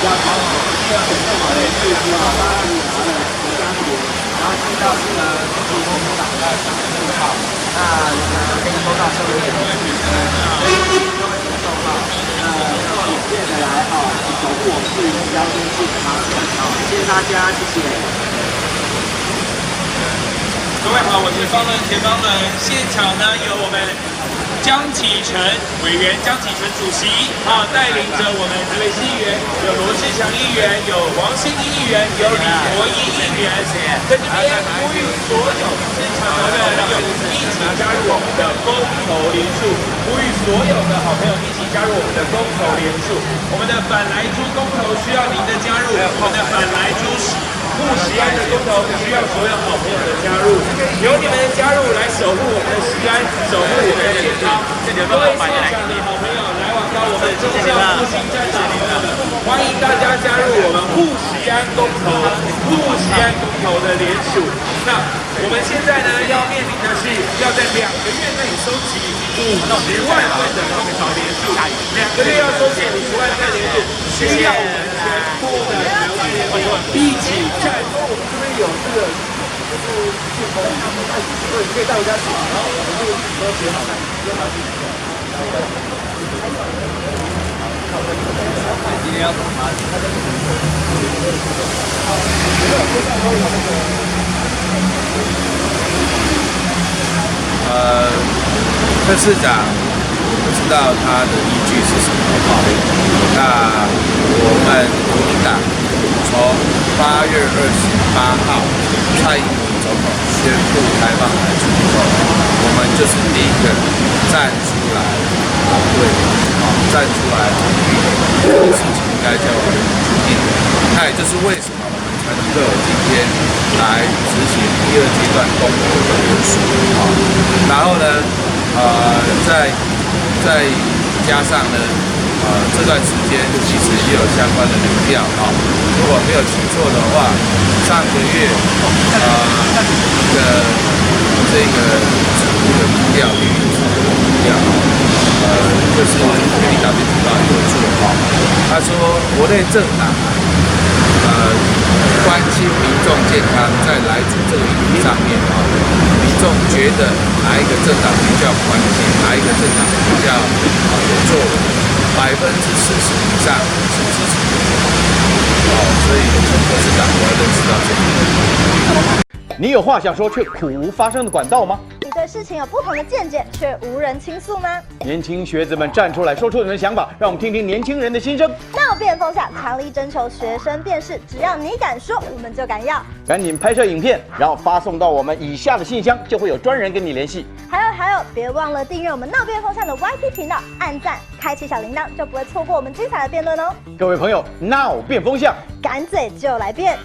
要从第二个更好的去提高8月5号的国家节，然后进到这个中国共产党的4号，那可以收到收留点的提升，所以各位听众哈，做影片的来哈，守护我们自己的标签性安全，好，谢谢大家，谢谢。各位好，我是方伦前方伦，现场呢有我们江启臣委员、江启臣主席带领着我们台北市议员，有罗志祥议员，有王心怡议员，有李国一议员，在这边呼吁所有现场的朋友一起加入我们的公投联署，呼吁所有的好朋友一起加入我们的公投联署。我们的反莱猪公投需要您的加入，我们的反莱猪护食安的公投需要所有好朋友的加入，由你们的加入来守护我们的食安，守护我们的健康。各位现场的好朋友来往到我们中正复兴战场的，欢迎大家加入我们护食安公投、护食安公投的联署。那我们现在呢要面临的是要在2个月内收集50万份的公投联署，2个月要收集50万份联署，需要我们全部的台湾人民一起战斗。我们这边有这个就是庆功，所以可以带回家吃，然后我们就都写好了，用它去。今天要怎么办？郑市长不知道他的依据是什么那我们国民党从8月28号蔡英文总统宣布开放莱猪以后，我们就是第一个站出来反对，站出来呼吁这个事情应该叫决定。那也就是为什么我们才能够有今天来执行第2阶段公投的联署然后呢，再加上呢，这段时间其实也有相关的民调如果没有记错的话，上个月这个指数的民调，绿营指数的民调就是国民党编辑报有做他说国内政党关心民众健康，在莱猪这个议题上面民众觉得哪一个政党比较关心，哪一个政党比较有作为，40%以上是支持所以从董事长我要认识到这个。你有话想说却苦无发声的管道吗？你对事情有不同的见解却无人倾诉吗？年轻学子们站出来说出你们的想法，让我们听听年轻人的心声。闹变风向，强力征求学生辨识，只要你敢说，我们就敢要。赶紧拍摄影片，然后发送到我们以下的信箱，就会有专人跟你联系。还有，别忘了订阅我们闹变风向的 YT 频道，按赞，开启小铃铛，就不会错过我们精彩的辩论哦。各位朋友，闹变风向，敢嘴就来辩。